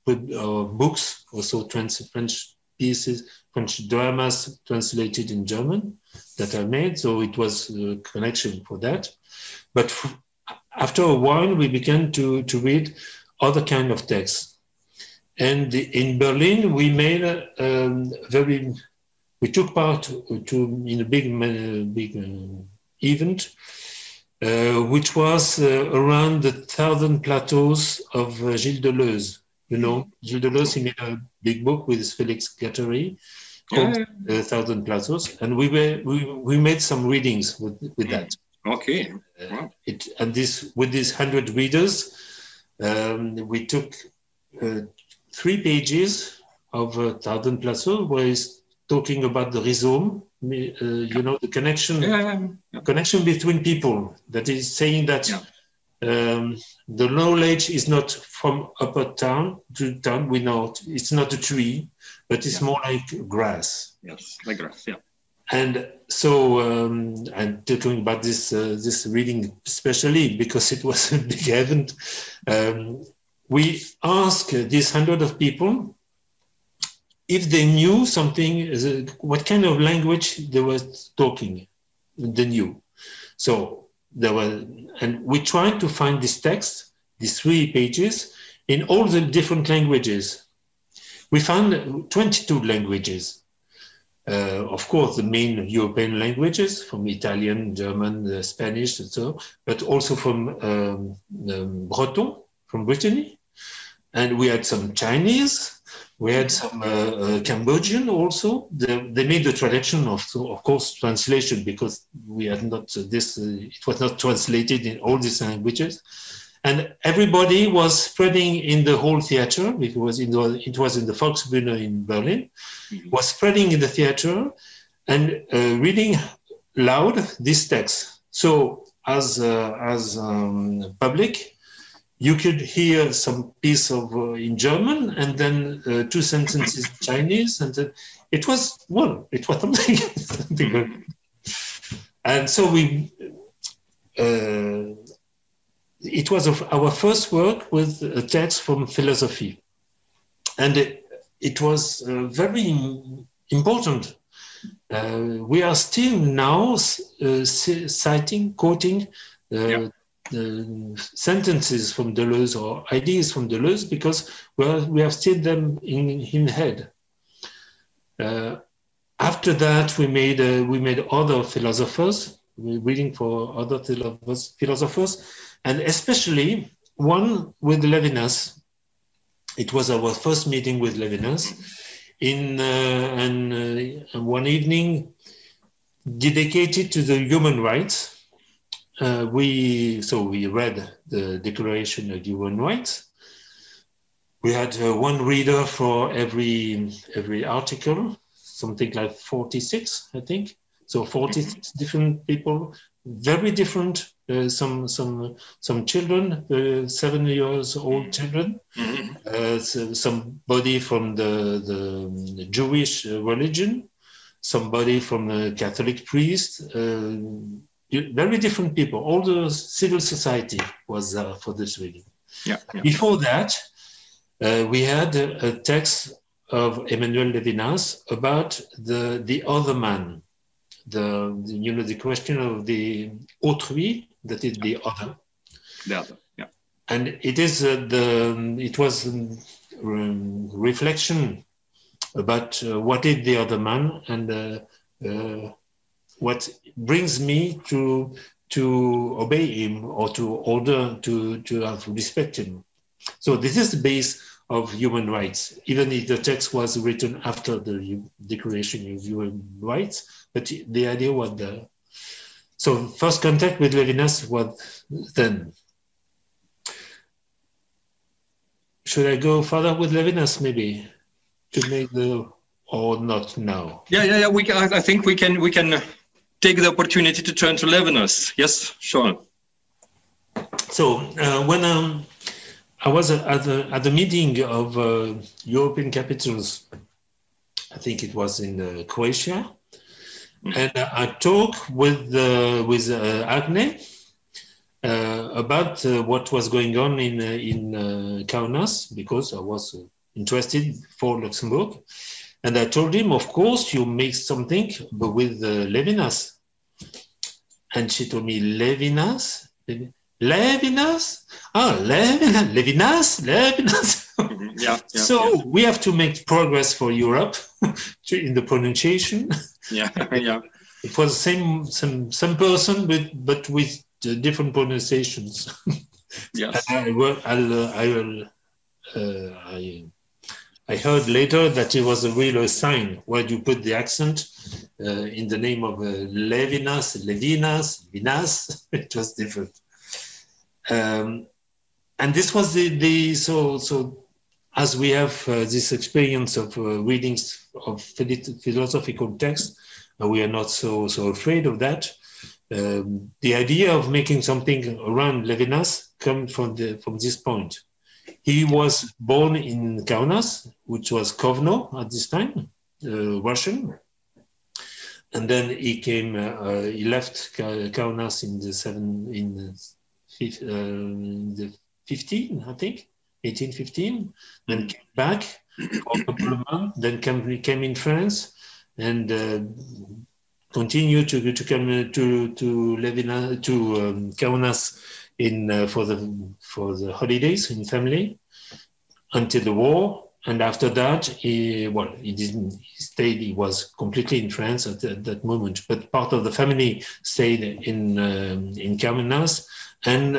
books, also French pieces, French dramas translated in German that I made. So it was a connection for that. But after a while, we began to read other kind of texts. And in Berlin, we made we took part in a big event, which was around the 1,000 plateaus of Gilles Deleuze. You know, Gilles Deleuze, he made a big book with Félix Guattari called 1,000 plateaus, and we made some readings with that.
Okay. Wow.
With these 100 readers, we took 3 pages of 1,000 plateaux, where he's talking about the rhizome, you know, the connection between people. That is saying that the knowledge is not from upper town to town. We know it's not a tree, but it's more like grass.
Yes, like grass, yeah.
And so I'm talking about this reading especially because it was a big event. We asked these 100 of people if they knew something, what kind of language they were talking, they knew. So and we tried to find this text, these 3 pages, in all the different languages. We found 22 languages. Of course, the main European languages, from Italian, German, Spanish, and so, but also from Breton, from Brittany. And we had some Chinese, we had some Cambodian also. They made the traduction of course, translation, because we had not it was not translated in all these languages. And everybody was spreading in the whole theater, because it was in the Volksbühne in Berlin, was spreading in the theater and reading loud this text. So as public, you could hear some piece of in German, and then 2 sentences in Chinese, and it was something good. And so it was our first work with a text from philosophy. And it was very important. We are still now quoting sentences from Deleuze or ideas from Deleuze, because we have still them in head. After that, we made other philosophers, reading for other philosophers, and especially one with Levinas. It was our first meeting with Levinas and one evening dedicated to the human rights. We read the Declaration of Human Rights. We had one reader for every article, something like 46, I think. So 46 different people, very different. Some children, 7 years old children, somebody from the Jewish religion, somebody from a Catholic priest, very different people. All the civil society was for this reading. Before that, we had a text of Emanuelì Levinas about the other man, the question of the autrui, that is the other. And it is it was reflection about what is the other man, and what brings me to obey him, or to order to have respect him. So this is the base of human rights, even if the text was written after the Declaration of Human Rights, but the idea was there. So first contact with Levinas was then. Should I go further with Levinas, maybe, to make or not now?
Yeah. I think we can take the opportunity to turn to Levinas. Yes, sure.
So when I was at the meeting of European capitals, I think it was in Croatia, and I talked with Agne about what was going on in Kaunas, because I was interested for Luxembourg. And I told him, of course, you make something, but with Levinas. And she told me, Levinas? Levinas? Levinas? So we have to make progress for Europe in the pronunciation. It was the same person, but with different pronunciations.
Yes.
I heard later that it was a real sign where you put the accent in the name of Levinas, Levinas. It was different. And this was so as we have this experience of readings of philosophical texts, we are not so afraid of that. The idea of making something around Levinas comes from this point. He was born in Kaunas, which was Kovno at this time, Russian. And then he left Kaunas in the 1815, then came back for a couple of months, then came in France, and continued to come to Kaunas for the holidays in family until the war. And after that, he didn't stay. He was completely in France at that moment. But part of the family stayed in Kaunas and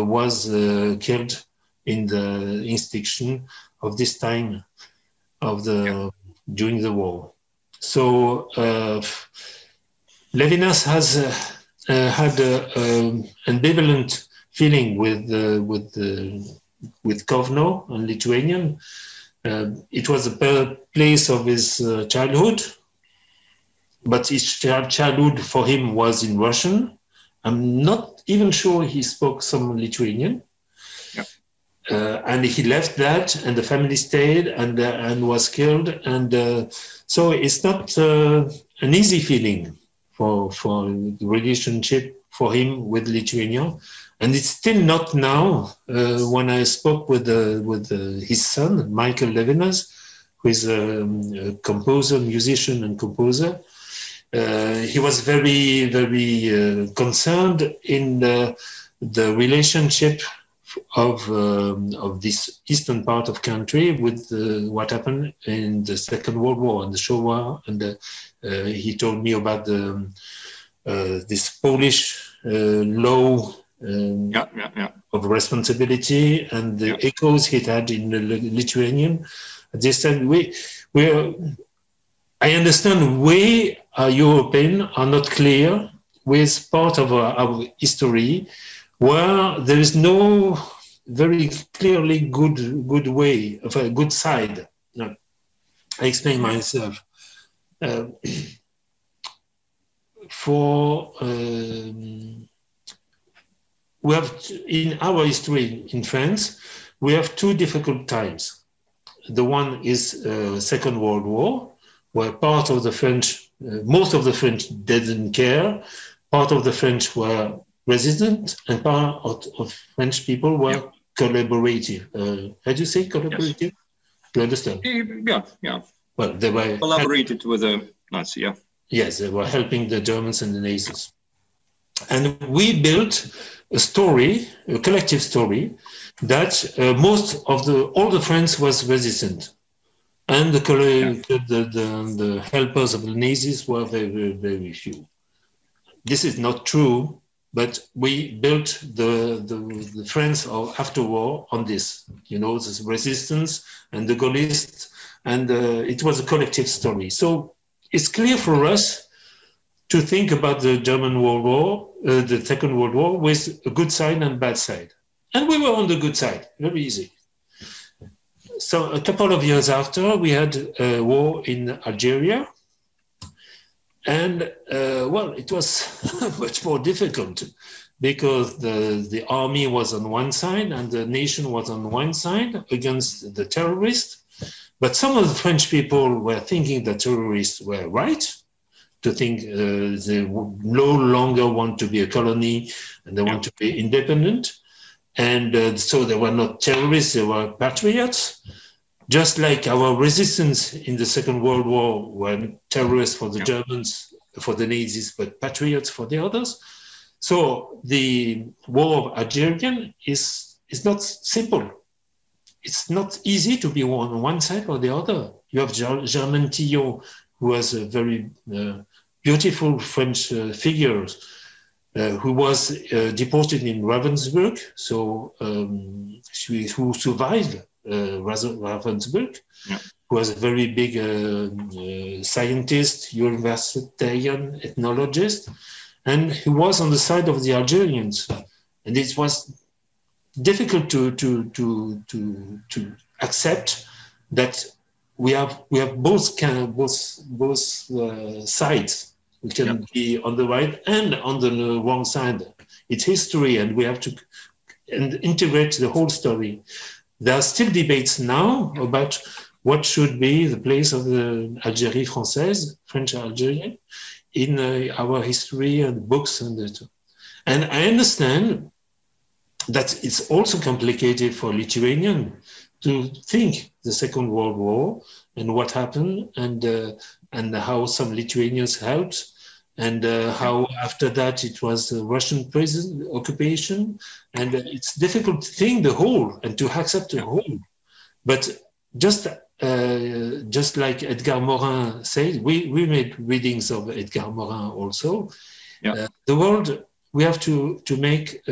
was killed in the extinction of this time during the war. So Levinas has had an ambivalent feeling with Kauno and Lithuanian. It was the birthplace of his childhood, but his childhood for him was in Russian. I'm not even sure he spoke some Lithuanian. And he left that, and the family stayed and was killed. And so it's not an easy feeling for the relationship for him with Lithuania. And it's still not now. When I spoke with his son, Michael Levinas, who is a composer, musician and composer, he was very, very concerned in the relationship of this eastern part of country with what happened in the Second World War and the Shoah. And he told me about this Polish law of responsibility and the echoes it had in the Lithuanian. At this time, I understand we Europeans are not clear with part of our history where there is no very clearly good way of a good side. No. I explain myself. We have, in our history in France, we have two difficult times. The one is Second World War, where part of the French, most of the French didn't care, part of the French were resistant, and part of French people were collaborative. How do you say collaborative? Yes. Do you understand?
Yeah.
Well, they were
collaborated with the Nazi,
Yes, they were helping the Germans and the Nazis. And we built a story, a collective story, that all the French was resistant. And the helpers of the Nazis were very, very few. This is not true, but we built the French after war on this, this resistance and the Gaullists, and it was a collective story. So it's clear for us to think about the German World War, the Second World War, with a good side and bad side. And we were on the good side, very easy. So a couple of years after, we had a war in Algeria. And, it was much more difficult because the army was on one side and the nation was on one side against the terrorists. But some of the French people were thinking that terrorists were right, to think they no longer want to be a colony and they want to be independent. And so they were not terrorists, they were patriots. Just like our resistance in the Second World War were terrorists for the Germans, for the Nazis, but patriots for the others. So the war of Algeria is not simple. It's not easy to be on one side or the other. You have Germain Tillot, who was a very beautiful French figure, who was deported in Ravensbrück, who survived Ravensbrück, who was a very big scientist, universitarian, ethnologist, and he was on the side of the Algerians. And it was difficult to accept that we have both sides. We can be on the right and on the wrong side. It's history, and we have to integrate the whole story. There are still debates now about what should be the place of the Algérie française, French Algerian, in our history and books. And I understand that it's also complicated for Lithuanian to think the Second World War and what happened and how some Lithuanians helped and how after that it was the Russian prison occupation. And it's difficult to think the whole and to accept the whole. But just like Edgar Morin said, we made readings of Edgar Morin also.
Yeah.
The world, we have to make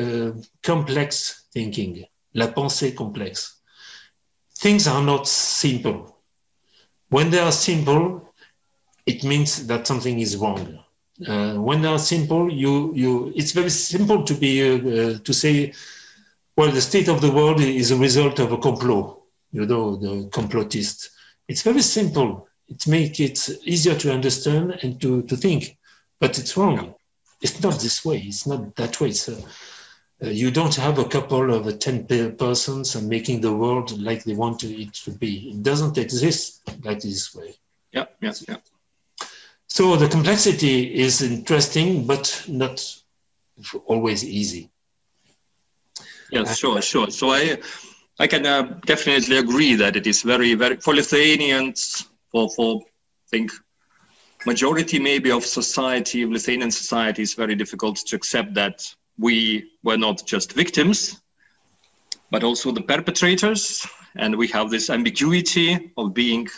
complex thinking, la pensée complexe. Things are not simple. When they are simple, it means that something is wrong. When they are simple, it's very simple to be to say, well, the state of the world is a result of a complot. You know, the complotist. It's very simple. It makes it easier to understand and to think, but it's wrong.
Yeah.
It's not this way. It's not that way. So you don't have a couple of 10 persons and making the world like they want it to be. It doesn't exist like this way.
Yeah, yes, yeah.
So the complexity is interesting, but not always easy.
Yes, sure. So I can definitely agree that it is very, very, for Lithuanians, for I think, majority maybe of society, of Lithuanian society, is very difficult to accept that we were not just victims, but also the perpetrators. And we have this ambiguity of being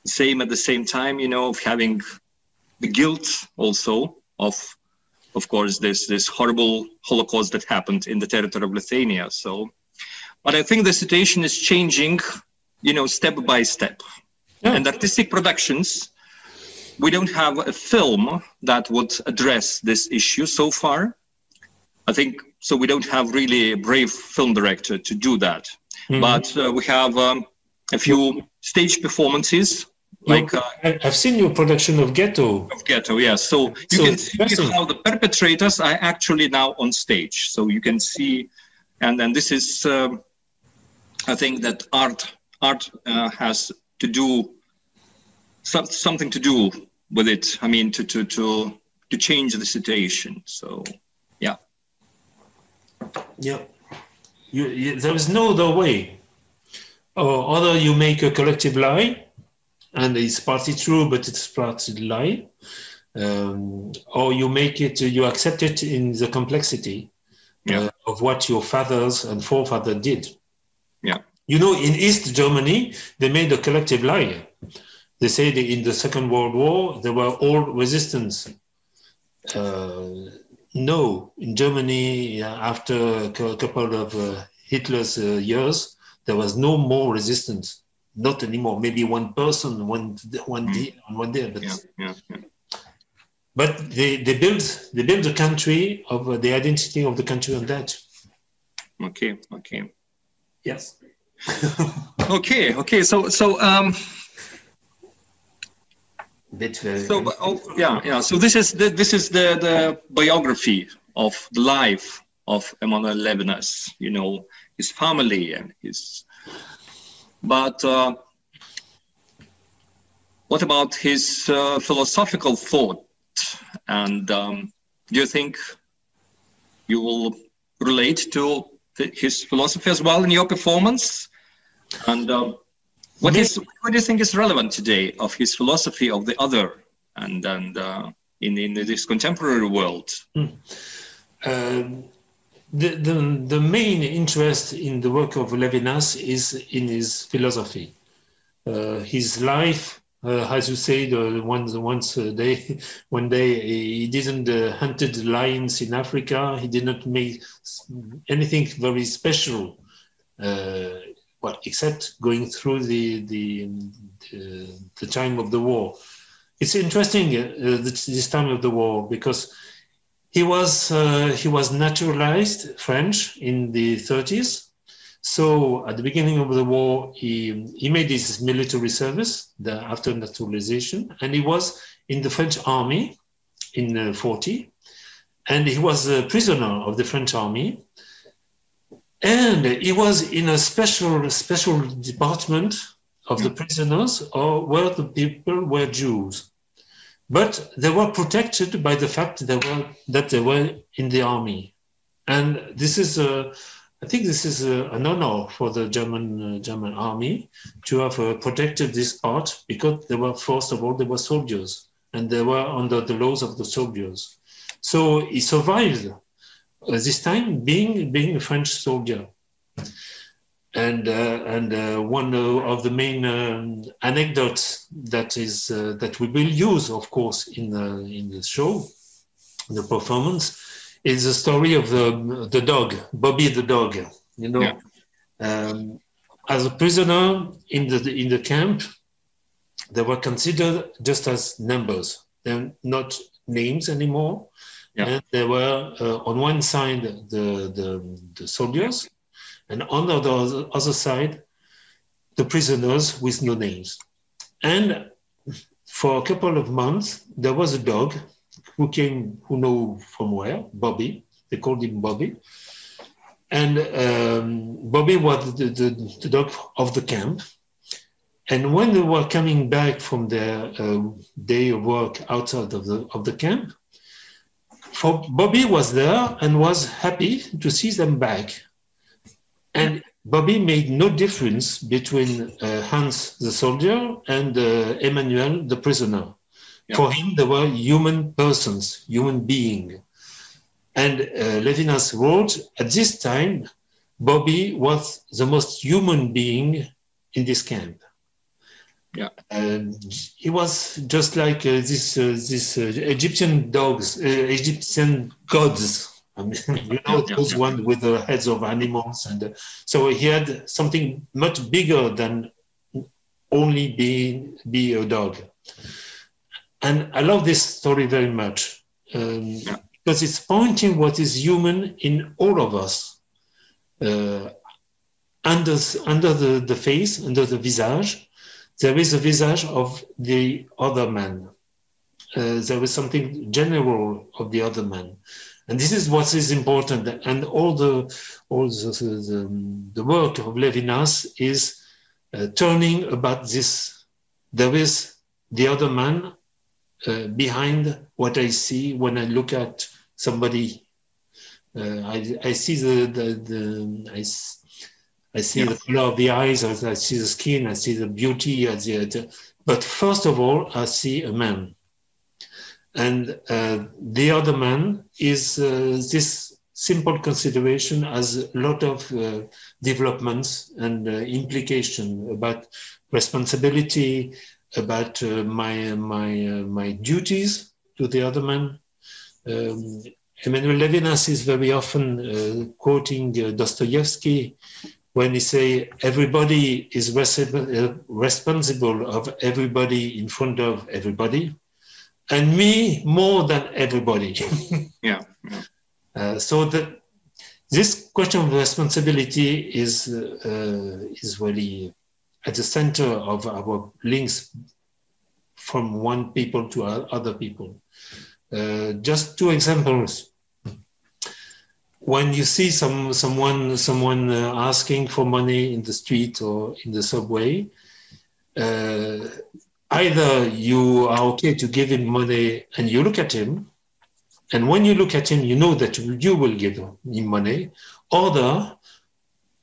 the same at the same time, you know, of having the guilt also of course, this horrible Holocaust that happened in the territory of Lithuania. So, but I think the situation is changing, you know, step by step.
Yeah.
And artistic productions, we don't have a film that would address this issue so far. I think, so we don't have really a brave film director to do that. Mm-hmm. But we have a few stage performances. Like
I've seen your production of Ghetto.
Of Ghetto, yes. So you can see how the perpetrators are actually now on stage. So you can see, and then this is, I think that art has to do something to do with it. I mean, to change the situation. So, yeah.
Yeah. There is no other way. Or either you make a collective lie, and it's partly true, but it's partly lie. Or you make it, you accept it in the complexity of what your fathers and forefathers did.
Yeah.
You know, in East Germany, they made a collective lie. They say that in the Second World War, there were all resistance. No, in Germany, after a couple of Hitler's years, there was no more resistance. Not anymore. Maybe one person, one day, but but they build the country of the identity of the country on that.
Okay.
Yes.
Okay. So So this is the biography of the life of Emanuelį Leviną. You know, his family and his. But what about his philosophical thought? And do you think you will relate to his philosophy as well in your performance? And what do you think is relevant today of his philosophy of the other and in this contemporary world?
The main interest in the work of Levinas is in his philosophy. His life, as you said, one day he didn't hunted lions in Africa. He did not make anything very special, except going through the time of the war. It's interesting this time of the war because he was naturalized French in the 30s. So at the beginning of the war, he made his military service after naturalization, and he was in the French army in 40, and he was a prisoner of the French army, and he was in a special department of the prisoners, where the people were Jews. But they were protected by the fact that they were in the army. And this is, I think this is an honor for the German army to have protected this part, because they were, first of all, they were soldiers and they were under the laws of the soldiers. So he survived this time being a French soldier. And one of the main anecdotes that we will use, of course, in the show, the performance, is the story of the dog, Bobby the dog. You know, as a prisoner in the camp, they were considered just as numbers. They're not names anymore. And they were on one side the soldiers, and on the other side the prisoners with no names. And for a couple of months there was a dog who know from where, Bobby. They called him Bobby. And Bobby was the dog of the camp. And when they were coming back from their day of work outside of the camp, for Bobby was there and was happy to see them back. And Bobby made no difference between Hans the soldier and Emanuel the prisoner. For him, they were human persons, human beings. And Levinas wrote, at this time, Bobby was the most human being in this camp. He was just like this Egyptian dogs, Egyptian gods. I mean, those ones with the heads of animals, and so he had something much bigger than only be a dog. And I love this story very much because it's pointing what is human in all of us, under the face, under the visage. There is a visage of the other man. There is something general of the other man. And this is what is important. And all the work of Levinas is turning about this. There is the other man behind what I see when I look at somebody. I see I see the color of the eyes, I see the skin, I see the beauty, but first of all, I see a man. And the other man is this simple consideration has a lot of developments and implication about responsibility, about my duties to the other man. Emanuelì Levinas is very often quoting Dostoevsky when he say everybody is responsible of everybody in front of everybody, and me more than everybody. So this question of responsibility is really at the center of our links from one people to other people. Just two examples. When you see someone asking for money in the street or in the subway, either you are okay to give him money and you look at him, and when you look at him, you know that you will give him money, or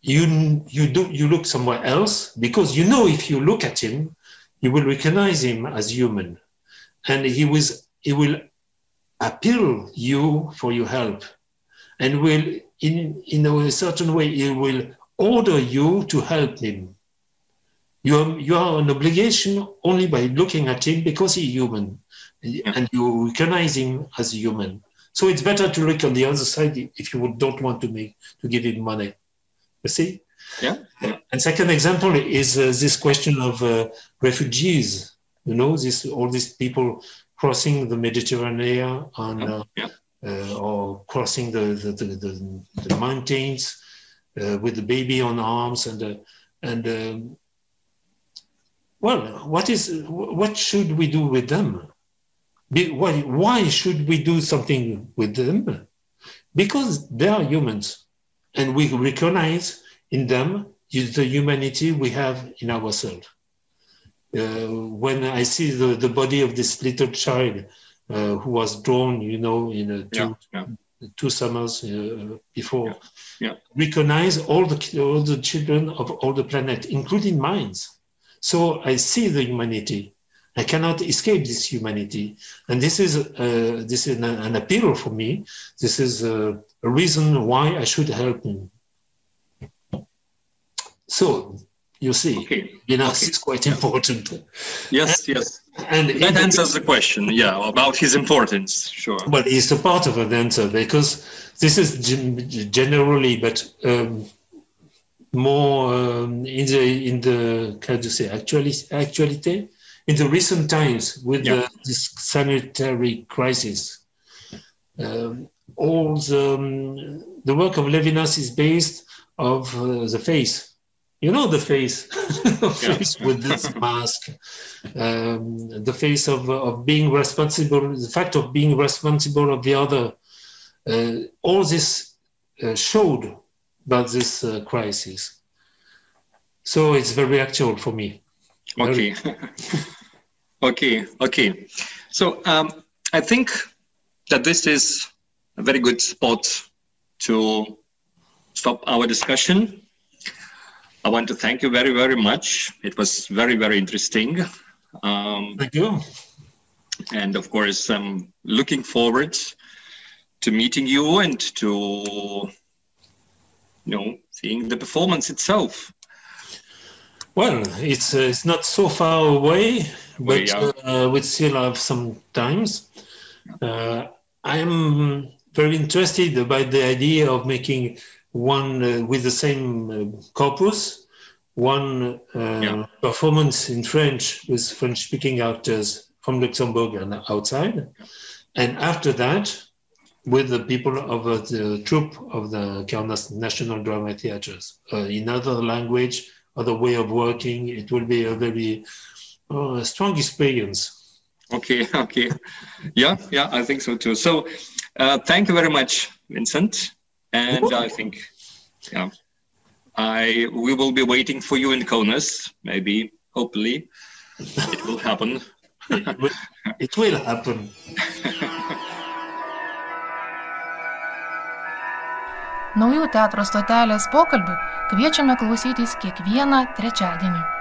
you look somewhere else because you know if you look at him, you will recognize him as human, and he will appeal you for your help. And will, in a certain way, he will order you to help him. You are an obligation only by looking at him because he's human, and you recognize him as a human. So it's better to look on the other side if you don't want to give him money. You see? Yeah. And second example is this question of refugees. You know, all these people crossing the Mediterranean or crossing the mountains with the baby on arms, what should we do with them? Why should we do something with them? Because they are humans, and we recognize in them the humanity we have in ourselves. When I see the body of this little child who was drawn, you know, in two summers before, recognize all the children of all the planet, including mine. So I see the humanity. I cannot escape this humanity, and this is an appeal for me. This is a reason why I should help him. So, you see, Levinas is quite important.
Yes. And that answers the question, about his importance, sure.
Well, it's a part of an answer, because this is generally, but more in the how to say, actuality, in the recent times with this sanitary crisis. All the work of Levinas is based of the face. You know, the face, face with this mask, the face of being responsible, the fact of being responsible of the other. All this showed about this crisis. So it's very actual for me.
Okay. Okay. So I think that this is a very good spot to stop our discussion. I want to thank you very, very much. It was very, very interesting.
Thank you.
And of course, I'm looking forward to meeting you and to, seeing the performance itself.
Well, it's not so far away, but we still have some times. I'm very interested about the idea of making one with the same corpus, one performance in French with French-speaking actors from Luxembourg and outside. And after that, with the people of the troupe of the Kaunas National Drama Theatres. In other language, other way of working, it will be a very strong experience.
Okay. Yeah, I think so too. So thank you very much, Vincent. And I think, we will be waiting for you in Kaunas, maybe, hopefully. It will happen.
It will happen.
Naujų teatro stotelės pokalbių kviečiame klausytis kiekvieną trečiadienį.